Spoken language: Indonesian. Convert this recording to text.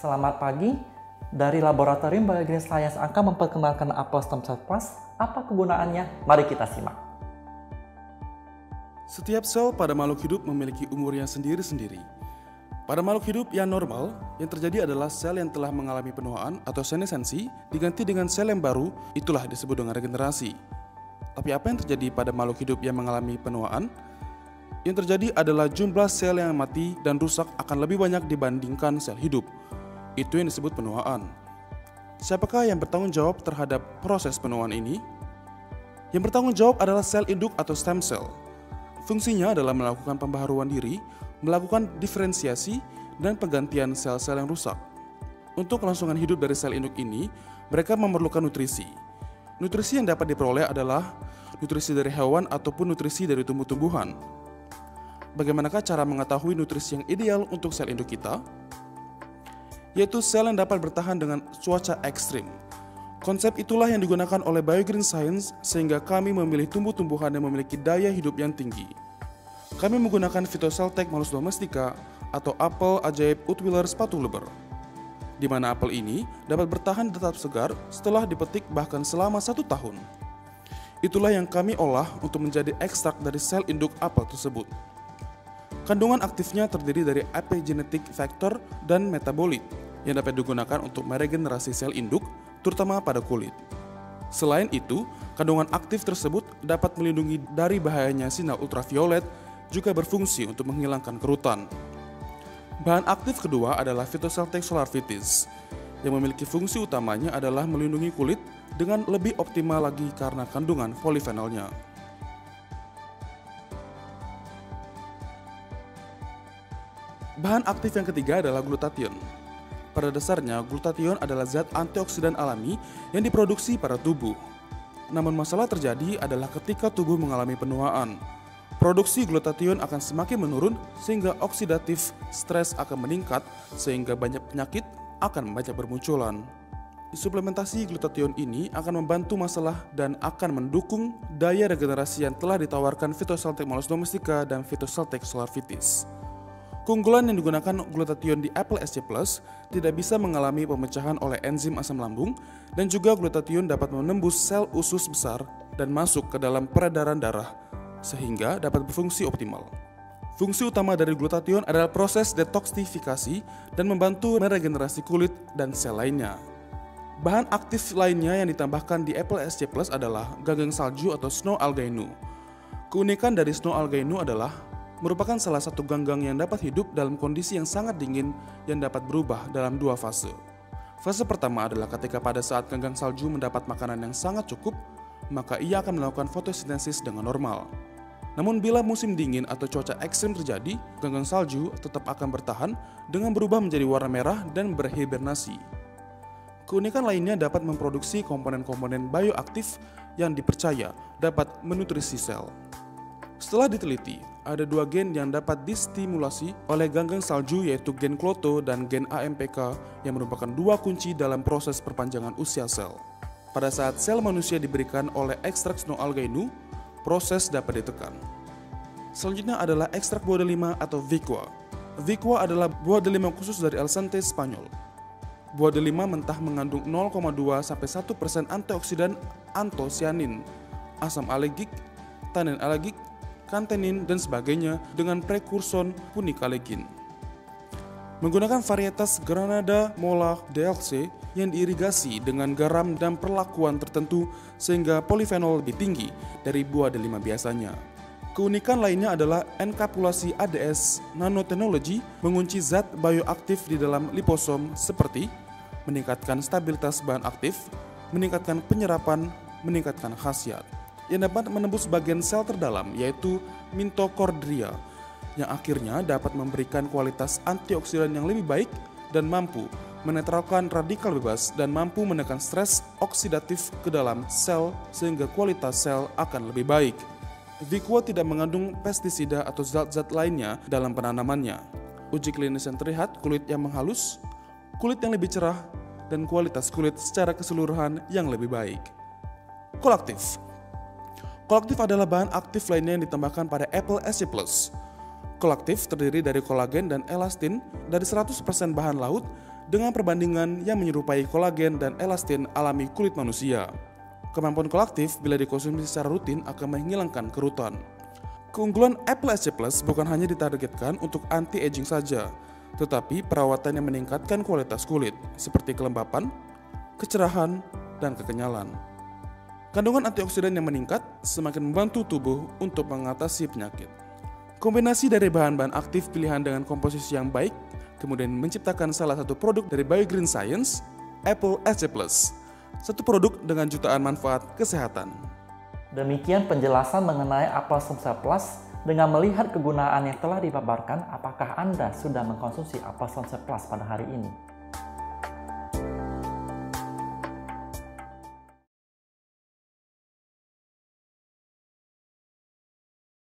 Selamat pagi, dari Laboratorium Bioorganic Science akan memperkenalkan apel stem cell plus. Apa kegunaannya? Mari kita simak. Setiap sel pada makhluk hidup memiliki umurnya sendiri-sendiri. Pada makhluk hidup yang normal, yang terjadi adalah sel yang telah mengalami penuaan atau senescensi diganti dengan sel yang baru, itulah disebut dengan regenerasi. Tapi apa yang terjadi pada makhluk hidup yang mengalami penuaan? Yang terjadi adalah jumlah sel yang mati dan rusak akan lebih banyak dibandingkan sel hidup. Itu yang disebut penuaan. Siapakah yang bertanggung jawab terhadap proses penuaan ini? Yang bertanggung jawab adalah sel induk atau stem cell. Fungsinya adalah melakukan pembaharuan diri, melakukan diferensiasi, dan penggantian sel-sel yang rusak. Untuk kelangsungan hidup dari sel induk ini, mereka memerlukan nutrisi. Nutrisi yang dapat diperoleh adalah nutrisi dari hewan ataupun nutrisi dari tumbuh-tumbuhan. Bagaimanakah cara mengetahui nutrisi yang ideal untuk sel induk kita? Yaitu sel yang dapat bertahan dengan cuaca ekstrim. Konsep itulah yang digunakan oleh Bioorganic Science sehingga kami memilih tumbuh-tumbuhan yang memiliki daya hidup yang tinggi. Kami menggunakan Phytoceltec Malus domestica atau apel ajaib Utwiller Spatulber, di mana apel ini dapat bertahan tetap segar setelah dipetik bahkan selama 1 tahun. Itulah yang kami olah untuk menjadi ekstrak dari sel induk apel tersebut. Kandungan aktifnya terdiri dari epigenetic factor dan metabolit yang dapat digunakan untuk meregenerasi sel induk, terutama pada kulit. Selain itu, kandungan aktif tersebut dapat melindungi dari bahayanya sinar ultraviolet, juga berfungsi untuk menghilangkan kerutan. Bahan aktif kedua adalah Phytoceltec solar vitis, yang memiliki fungsi utamanya adalah melindungi kulit dengan lebih optimal lagi karena kandungan polifenolnya. Bahan aktif yang ketiga adalah glutathione. Pada dasarnya, glutathione adalah zat antioksidan alami yang diproduksi pada tubuh. Namun masalah terjadi adalah ketika tubuh mengalami penuaan. Produksi glutathione akan semakin menurun sehingga oksidatif stres akan meningkat sehingga banyak penyakit akan banyak bermunculan. Suplementasi glutathione ini akan membantu masalah dan akan mendukung daya regenerasi yang telah ditawarkan Phytoceltec Malus domestica dan Phytoceltec solar vitis. Keunggulan yang digunakan glutathione di apel SC+ tidak bisa mengalami pemecahan oleh enzim asam lambung dan juga glutathione dapat menembus sel usus besar dan masuk ke dalam peredaran darah sehingga dapat berfungsi optimal. Fungsi utama dari glutathione adalah proses detoksifikasi dan membantu meregenerasi kulit dan sel lainnya. Bahan aktif lainnya yang ditambahkan di apel SC+ adalah ganggang salju atau snow algae nu. Keunikan dari snow algae nu adalah merupakan salah satu ganggang yang dapat hidup dalam kondisi yang sangat dingin yang dapat berubah dalam 2 fase. Fase pertama adalah ketika pada saat ganggang salju mendapat makanan yang sangat cukup, maka ia akan melakukan fotosintesis dengan normal. Namun bila musim dingin atau cuaca ekstrim terjadi, ganggang salju tetap akan bertahan dengan berubah menjadi warna merah dan berhibernasi. Keunikan lainnya dapat memproduksi komponen-komponen bioaktif yang dipercaya dapat menutrisi sel. Setelah diteliti, ada 2 gen yang dapat distimulasi oleh ganggang salju yaitu gen Kloto dan gen AMPK yang merupakan 2 kunci dalam proses perpanjangan usia sel. Pada saat sel manusia diberikan oleh ekstrak snow algae nu, proses dapat ditekan. Selanjutnya adalah ekstrak buah delima atau Viqua. Viqua adalah buah delima khusus dari Alsante, Spanyol. Buah delima mentah mengandung 0,2-1% antioksidan antosianin, asam alergik, tanin alergik, kantenin, dan sebagainya dengan prekursor punikalegin. Menggunakan varietas Granada Mola DLC yang diirigasi dengan garam dan perlakuan tertentu sehingga polifenol lebih tinggi dari buah delima biasanya. Keunikan lainnya adalah enkapsulasi ADS nanotechnology mengunci zat bioaktif di dalam liposom seperti meningkatkan stabilitas bahan aktif, meningkatkan penyerapan, meningkatkan khasiat yang dapat menembus bagian sel terdalam yaitu mitochondria yang akhirnya dapat memberikan kualitas antioksidan yang lebih baik dan mampu menetralkan radikal bebas dan mampu menekan stres oksidatif ke dalam sel sehingga kualitas sel akan lebih baik. Viqua tidak mengandung pestisida atau zat-zat lainnya dalam penanamannya. Uji klinis yang terlihat kulit yang menghalus, kulit yang lebih cerah, dan kualitas kulit secara keseluruhan yang lebih baik. Kolaktif. Kolaktif adalah bahan aktif lainnya yang ditambahkan pada apel SC+. Kolaktif terdiri dari kolagen dan elastin dari 100% bahan laut dengan perbandingan yang menyerupai kolagen dan elastin alami kulit manusia. Kemampuan kolaktif bila dikonsumsi secara rutin akan menghilangkan kerutan. Keunggulan Apple SC Plus bukan hanya ditargetkan untuk anti-aging saja, tetapi perawatan yang meningkatkan kualitas kulit, seperti kelembapan, kecerahan, dan kekenyalan. Kandungan antioksidan yang meningkat semakin membantu tubuh untuk mengatasi penyakit. Kombinasi dari bahan-bahan aktif pilihan dengan komposisi yang baik, kemudian menciptakan salah satu produk dari BioGreen Science, Apple SC Plus. Satu produk dengan jutaan manfaat kesehatan. Demikian penjelasan mengenai Apple Stem Cell Plus. Dengan melihat kegunaan yang telah dipaparkan, apakah Anda sudah mengkonsumsi Apple Stem Cell Plus pada hari ini?